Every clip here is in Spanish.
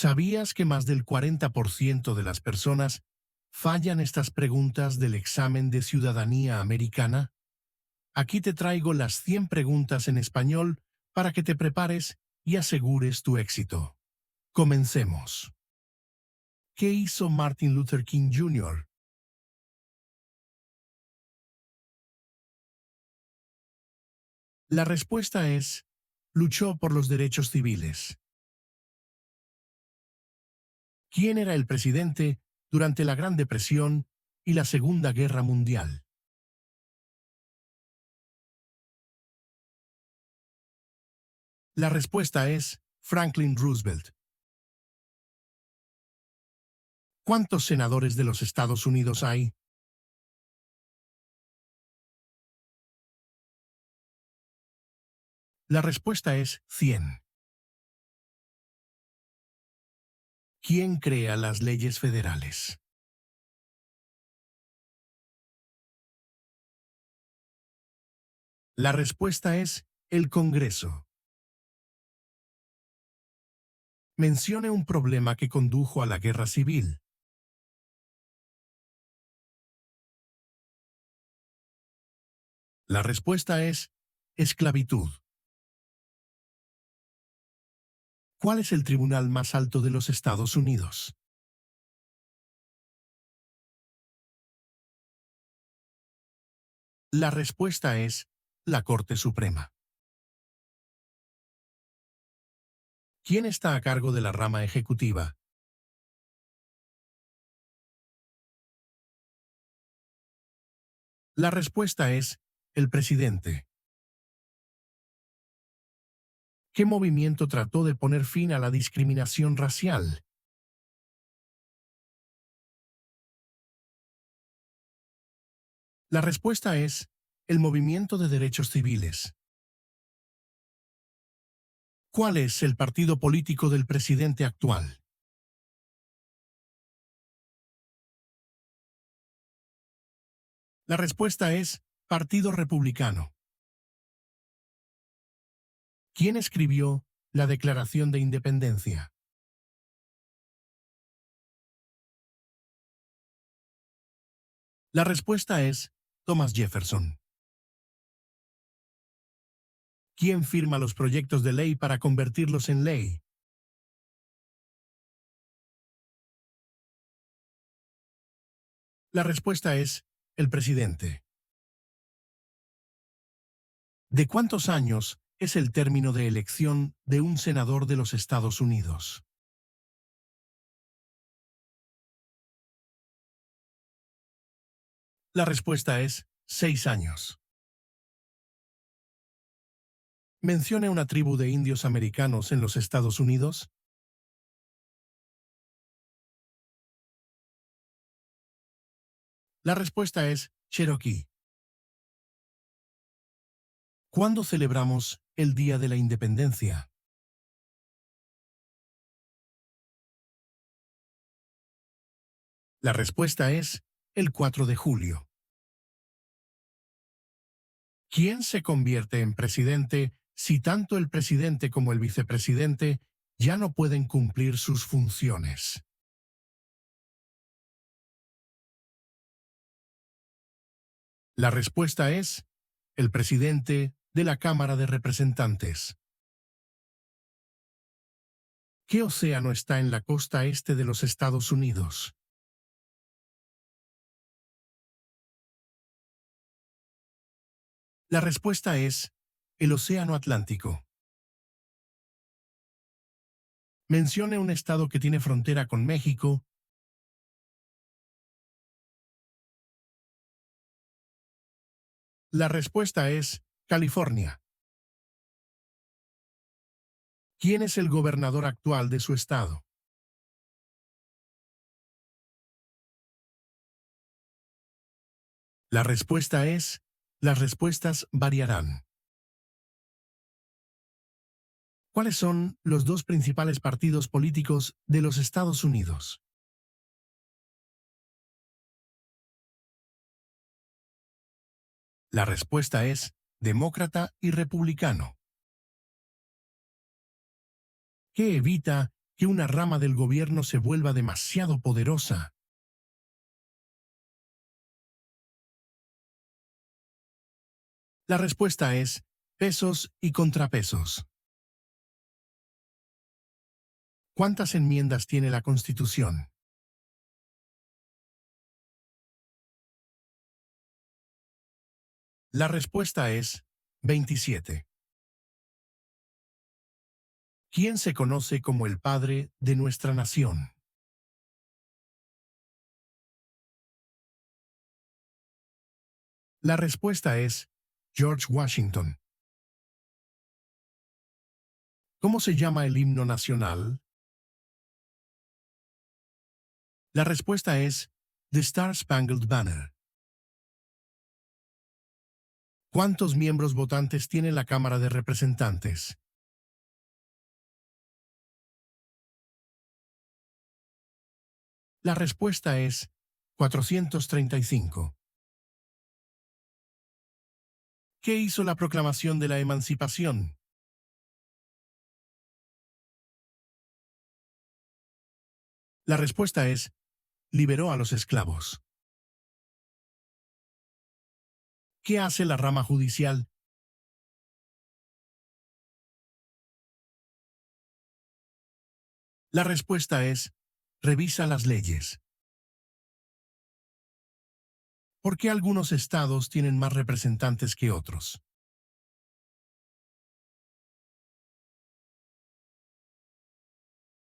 ¿Sabías que más del 40% de las personas fallan estas preguntas del examen de ciudadanía americana? Aquí te traigo las 100 preguntas en español para que te prepares y asegures tu éxito. Comencemos. ¿Qué hizo Martin Luther King Jr.? La respuesta es: luchó por los derechos civiles. ¿Quién era el presidente durante la Gran Depresión y la Segunda Guerra Mundial? La respuesta es Franklin Roosevelt. ¿Cuántos senadores de los Estados Unidos hay? La respuesta es 100. ¿Quién crea las leyes federales? La respuesta es el Congreso. Mencione un problema que condujo a la guerra civil. La respuesta es esclavitud. ¿Cuál es el tribunal más alto de los Estados Unidos? La respuesta es la Corte Suprema. ¿Quién está a cargo de la rama ejecutiva? La respuesta es el presidente. ¿Qué movimiento trató de poner fin a la discriminación racial? La respuesta es el movimiento de derechos civiles. ¿Cuál es el partido político del presidente actual? La respuesta es Partido Republicano. ¿Quién escribió la Declaración de Independencia? La respuesta es Thomas Jefferson. ¿Quién firma los proyectos de ley para convertirlos en ley? La respuesta es el presidente. ¿De cuántos años es el término de elección de un senador de los Estados Unidos? La respuesta es 6 años. Mencione una tribu de indios americanos en los Estados Unidos. La respuesta es Cherokee. ¿Cuándo celebramos el Día de la Independencia? La respuesta es el 4 de julio. ¿Quién se convierte en presidente si tanto el presidente como el vicepresidente ya no pueden cumplir sus funciones? La respuesta es el presidente de la Cámara de Representantes. ¿Qué océano está en la costa este de los Estados Unidos? La respuesta es el Océano Atlántico. Mencione un estado que tiene frontera con México. La respuesta es California. ¿Quién es el gobernador actual de su estado? La respuesta es, las respuestas variarán. ¿Cuáles son los dos principales partidos políticos de los Estados Unidos? La respuesta es demócrata y republicano. ¿Qué evita que una rama del gobierno se vuelva demasiado poderosa? La respuesta es pesos y contrapesos. ¿Cuántas enmiendas tiene la Constitución? La respuesta es 27. ¿Quién se conoce como el padre de nuestra nación? La respuesta es George Washington. ¿Cómo se llama el himno nacional? La respuesta es The Star Spangled Banner. ¿Cuántos miembros votantes tiene la Cámara de Representantes? La respuesta es 435. ¿Qué hizo la proclamación de la emancipación? La respuesta es liberó a los esclavos. ¿Qué hace la rama judicial? La respuesta es revisa las leyes. ¿Por qué algunos estados tienen más representantes que otros?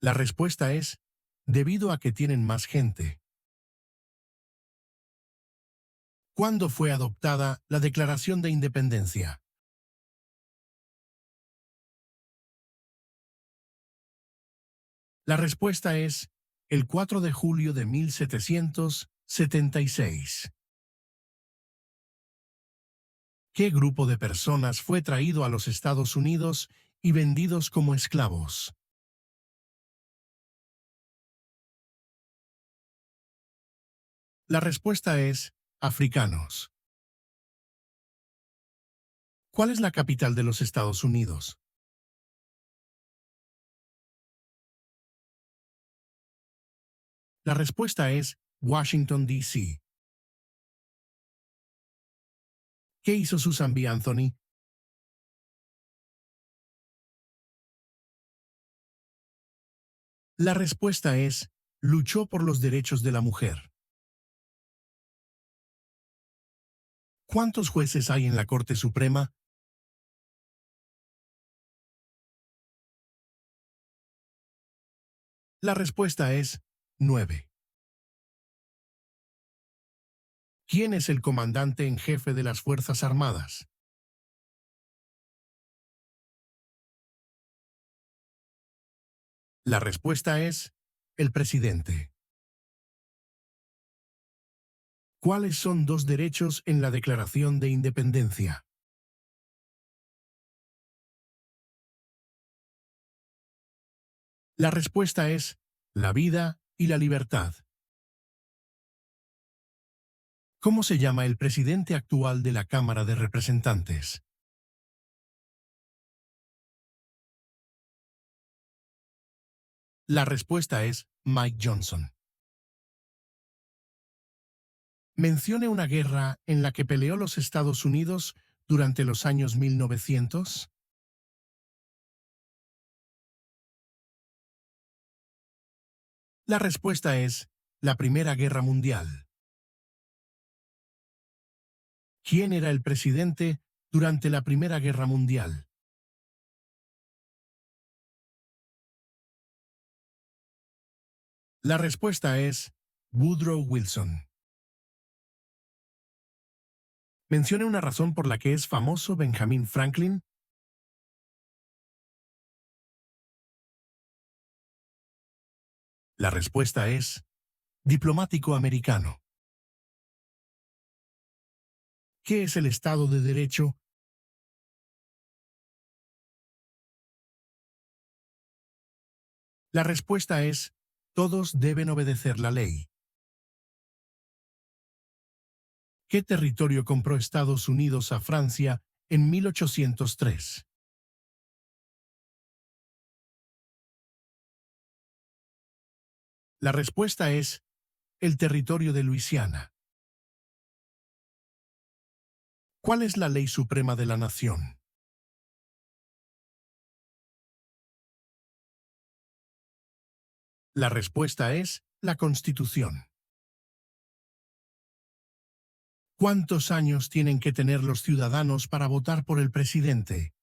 La respuesta es debido a que tienen más gente. ¿Cuándo fue adoptada la Declaración de Independencia? La respuesta es el 4 de julio de 1776. ¿Qué grupo de personas fue traído a los Estados Unidos y vendidos como esclavos? La respuesta es africanos. ¿Cuál es la capital de los Estados Unidos? La respuesta es Washington, D.C. ¿Qué hizo Susan B. Anthony? La respuesta es luchó por los derechos de la mujer. ¿Cuántos jueces hay en la Corte Suprema? La respuesta es 9. ¿Quién es el comandante en jefe de las Fuerzas Armadas? La respuesta es el presidente. ¿Cuáles son dos derechos en la Declaración de Independencia? La respuesta es la vida y la libertad. ¿Cómo se llama el presidente actual de la Cámara de Representantes? La respuesta es Mike Johnson. Mencione una guerra en la que peleó los Estados Unidos durante los años 1900. La respuesta es la Primera Guerra Mundial. ¿Quién era el presidente durante la Primera Guerra Mundial? La respuesta es Woodrow Wilson. Mencione una razón por la que es famoso Benjamin Franklin. La respuesta es diplomático americano. ¿Qué es el Estado de Derecho? La respuesta es todos deben obedecer la ley. ¿Qué territorio compró Estados Unidos a Francia en 1803? La respuesta es el territorio de Luisiana. ¿Cuál es la ley suprema de la nación? La respuesta es la Constitución. ¿Cuántos años tienen que tener los ciudadanos para votar por el presidente?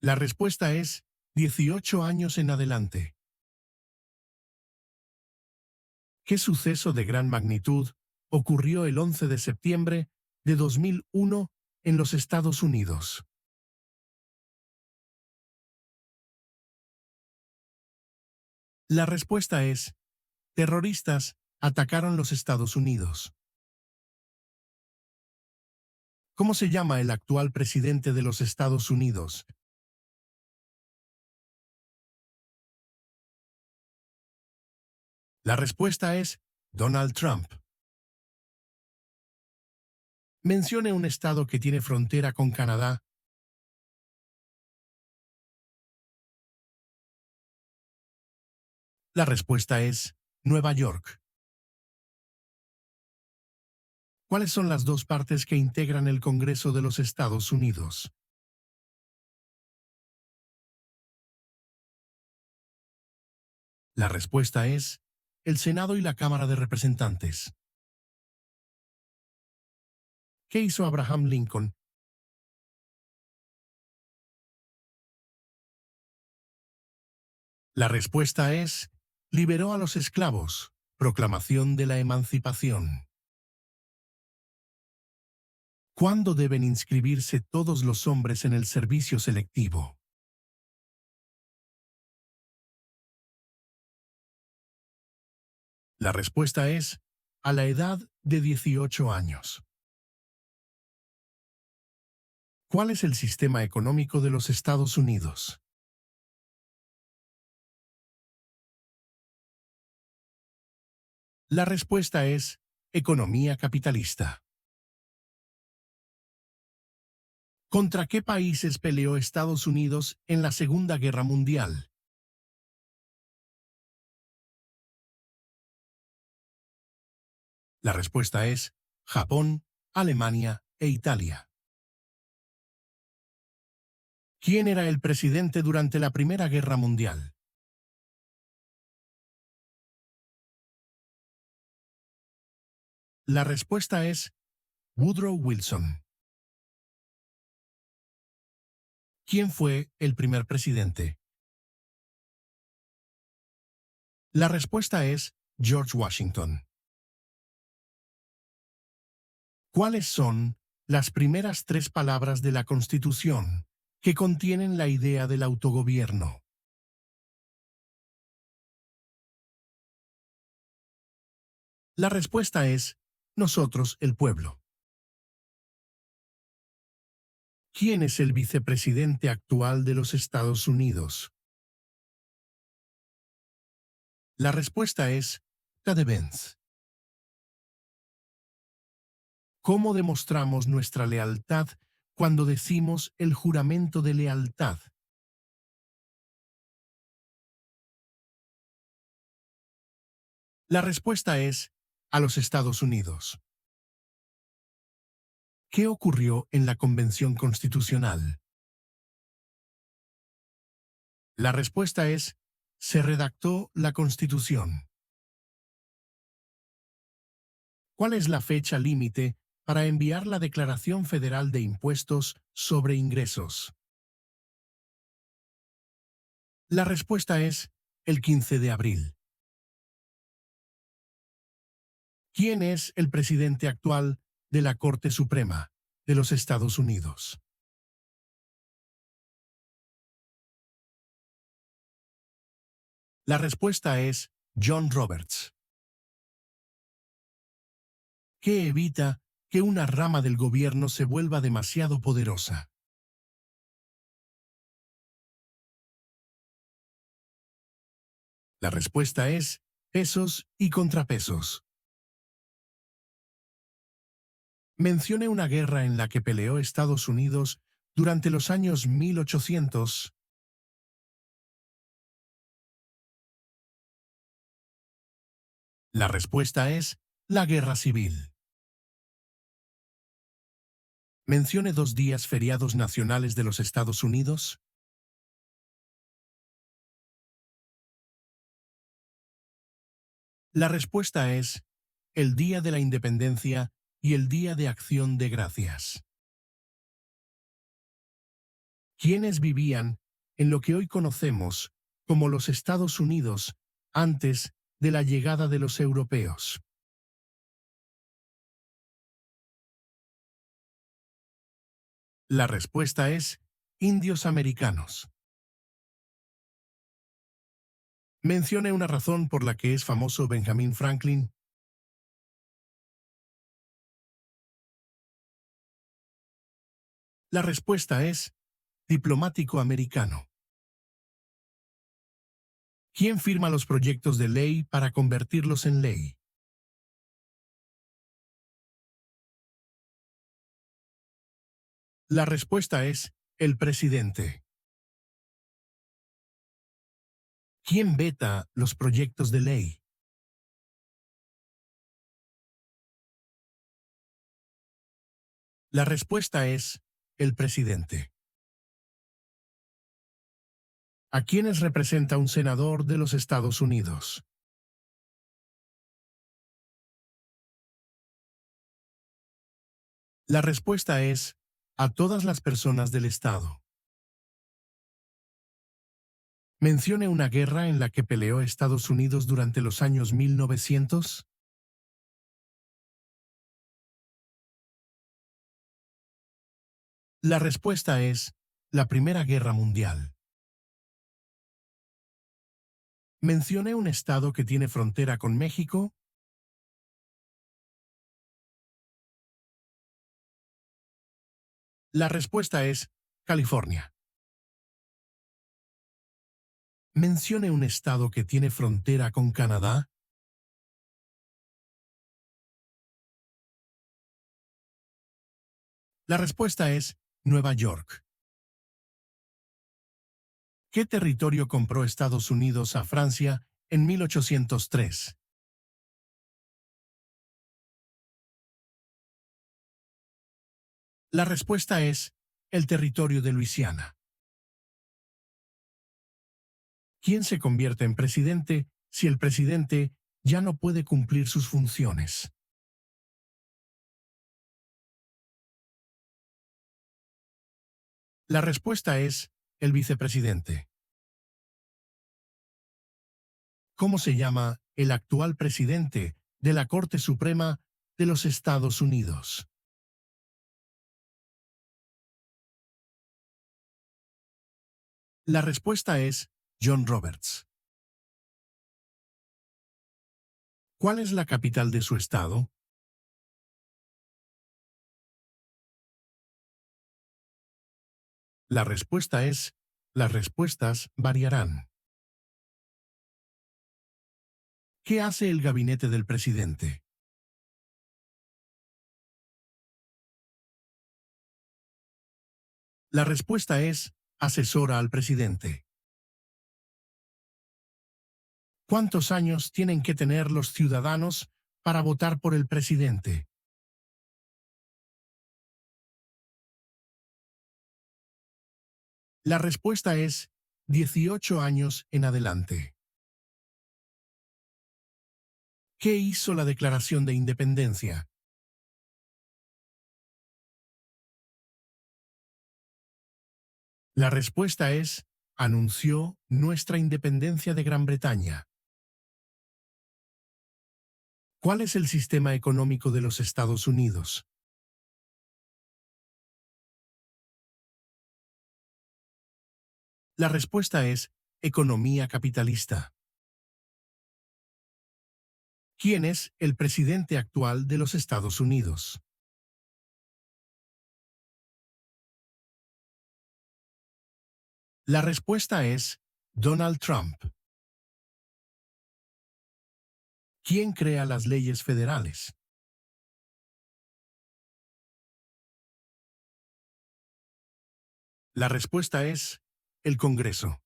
La respuesta es 18 años en adelante. ¿Qué suceso de gran magnitud ocurrió el 11 de septiembre de 2001 en los Estados Unidos? La respuesta es, terroristas atacaron los Estados Unidos. ¿Cómo se llama el actual presidente de los Estados Unidos? La respuesta es Donald Trump. Mencione un estado que tiene frontera con Canadá. La respuesta es Nueva York. ¿Cuáles son las dos partes que integran el Congreso de los Estados Unidos? La respuesta es el Senado y la Cámara de Representantes. ¿Qué hizo Abraham Lincoln? La respuesta es liberó a los esclavos. Proclamación de la Emancipación. ¿Cuándo deben inscribirse todos los hombres en el servicio selectivo? La respuesta es a la edad de 18 años. ¿Cuál es el sistema económico de los Estados Unidos? La respuesta es economía capitalista. ¿Contra qué países peleó Estados Unidos en la Segunda Guerra Mundial? La respuesta es Japón, Alemania e Italia. ¿Quién era el presidente durante la Primera Guerra Mundial? La respuesta es Woodrow Wilson. ¿Quién fue el primer presidente? La respuesta es George Washington. ¿Cuáles son las primeras tres palabras de la Constitución que contienen la idea del autogobierno? La respuesta es nosotros, el pueblo. ¿Quién es el vicepresidente actual de los Estados Unidos? La respuesta es Ted Vance. ¿Cómo demostramos nuestra lealtad cuando decimos el juramento de lealtad? La respuesta es a los Estados Unidos. ¿Qué ocurrió en la Convención Constitucional? La respuesta es se redactó la Constitución. ¿Cuál es la fecha límite para enviar la Declaración Federal de Impuestos sobre Ingresos? La respuesta es el 15 de abril. ¿Quién es el presidente actual de la Corte Suprema de los Estados Unidos? La respuesta es John Roberts. ¿Qué evita que una rama del gobierno se vuelva demasiado poderosa? La respuesta es pesos y contrapesos. Mencione una guerra en la que peleó Estados Unidos durante los años 1800. La respuesta es la Guerra Civil. Mencione 2 días feriados nacionales de los Estados Unidos. La respuesta es el Día de la Independencia y el Día de Acción de Gracias. ¿Quiénes vivían en lo que hoy conocemos como los Estados Unidos antes de la llegada de los europeos? La respuesta es indios americanos. Mencione una razón por la que es famoso Benjamin Franklin. La respuesta es diplomático americano. ¿Quién firma los proyectos de ley para convertirlos en ley? La respuesta es el presidente. ¿Quién veta los proyectos de ley? La respuesta es el presidente. ¿A quiénes representa un senador de los Estados Unidos? La respuesta es a todas las personas del Estado. Mencione una guerra en la que peleó Estados Unidos durante los años 1900. La respuesta es la Primera Guerra Mundial. Mencione un estado que tiene frontera con México. La respuesta es California. Mencione un estado que tiene frontera con Canadá. La respuesta es Nueva York. ¿Qué territorio compró Estados Unidos a Francia en 1803? La respuesta es el territorio de Luisiana. ¿Quién se convierte en presidente si el presidente ya no puede cumplir sus funciones? La respuesta es el vicepresidente. ¿Cómo se llama el actual presidente de la Corte Suprema de los Estados Unidos? La respuesta es John Roberts. ¿Cuál es la capital de su estado? La respuesta es, las respuestas variarán. ¿Qué hace el gabinete del presidente? La respuesta es, asesora al presidente. ¿Cuántos años tienen que tener los ciudadanos para votar por el presidente? La respuesta es 18 años en adelante. ¿Qué hizo la Declaración de Independencia? La respuesta es, anunció nuestra independencia de Gran Bretaña. ¿Cuál es el sistema económico de los Estados Unidos? La respuesta es economía capitalista. ¿Quién es el presidente actual de los Estados Unidos? La respuesta es Donald Trump. ¿Quién crea las leyes federales? La respuesta es el Congreso.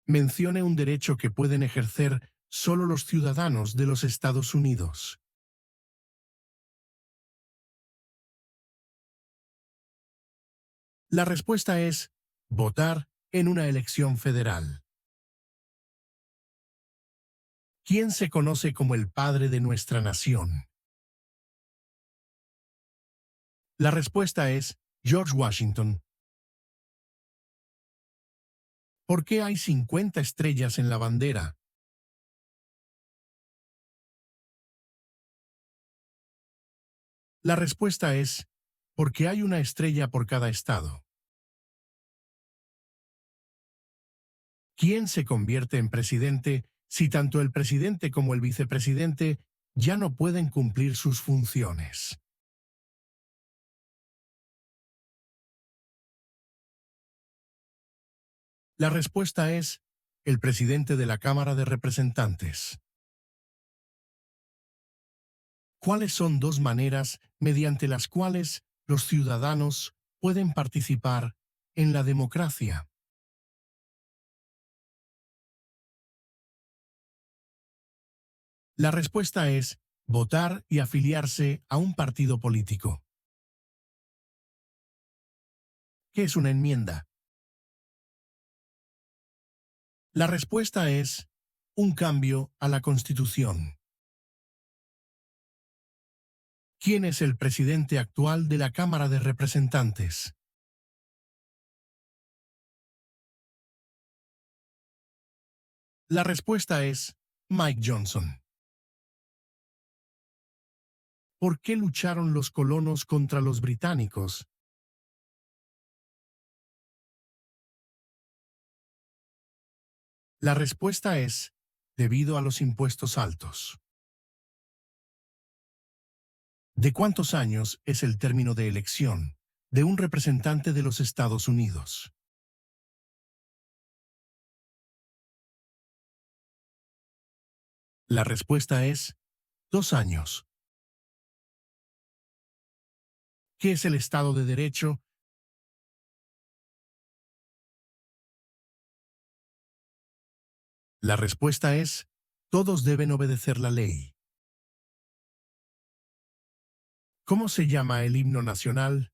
Mencione un derecho que pueden ejercer solo los ciudadanos de los Estados Unidos? La respuesta es votar en una elección federal. ¿Quién se conoce como el padre de nuestra nación? La respuesta es George Washington. ¿Por qué hay 50 estrellas en la bandera? La respuesta es porque hay una estrella por cada estado. ¿Quién se convierte en presidente si tanto el presidente como el vicepresidente ya no pueden cumplir sus funciones? La respuesta es el presidente de la Cámara de Representantes. ¿Cuáles son dos maneras mediante las cuales los ciudadanos pueden participar en la democracia? La respuesta es votar y afiliarse a un partido político. ¿Qué es una enmienda? La respuesta es un cambio a la Constitución. ¿Quién es el presidente actual de la Cámara de Representantes? La respuesta es Mike Johnson. ¿Por qué lucharon los colonos contra los británicos? La respuesta es debido a los impuestos altos. ¿De cuántos años es el término de elección de un representante de los Estados Unidos? La respuesta es 2 años. ¿Qué es el Estado de Derecho? La respuesta es todos deben obedecer la ley. ¿Cómo se llama el himno nacional?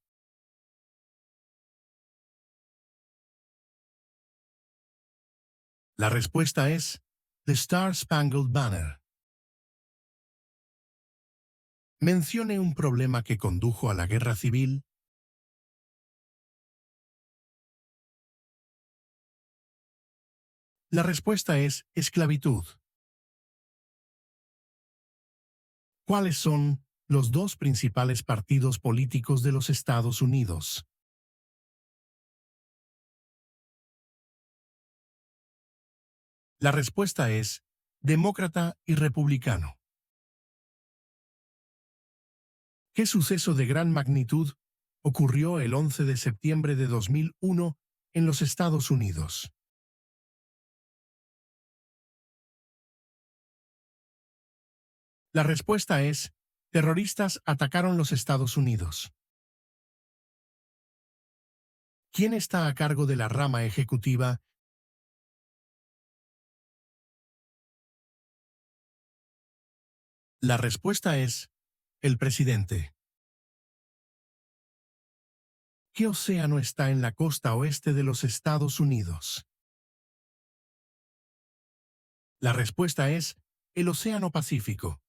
La respuesta es The Star Spangled Banner. Mencione un problema que condujo a la guerra civil. La respuesta es esclavitud. ¿Cuáles son los dos principales partidos políticos de los Estados Unidos? La respuesta es demócrata y republicano. ¿Qué suceso de gran magnitud ocurrió el 11 de septiembre de 2001 en los Estados Unidos? La respuesta es terroristas atacaron los Estados Unidos. ¿Quién está a cargo de la rama ejecutiva? La respuesta es el presidente. ¿Qué océano está en la costa oeste de los Estados Unidos? La respuesta es el Océano Pacífico.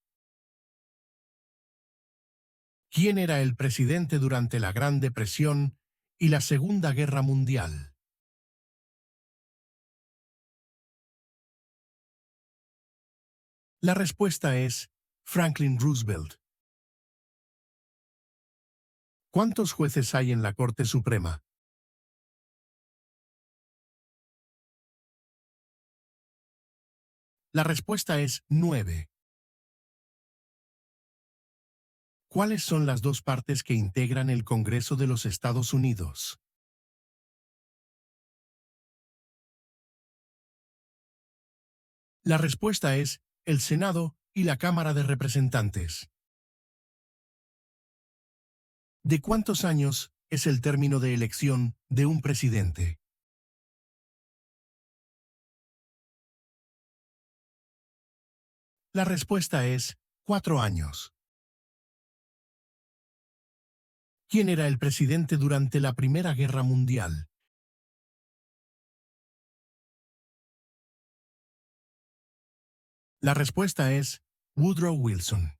¿Quién era el presidente durante la Gran Depresión y la Segunda Guerra Mundial? La respuesta es Franklin Roosevelt. ¿Cuántos jueces hay en la Corte Suprema? La respuesta es 9. ¿Cuáles son las dos partes que integran el Congreso de los Estados Unidos? La respuesta es el Senado y la Cámara de Representantes. ¿De cuántos años es el término de elección de un presidente? La respuesta es 4 años. ¿Quién era el presidente durante la Primera Guerra Mundial? La respuesta es Woodrow Wilson.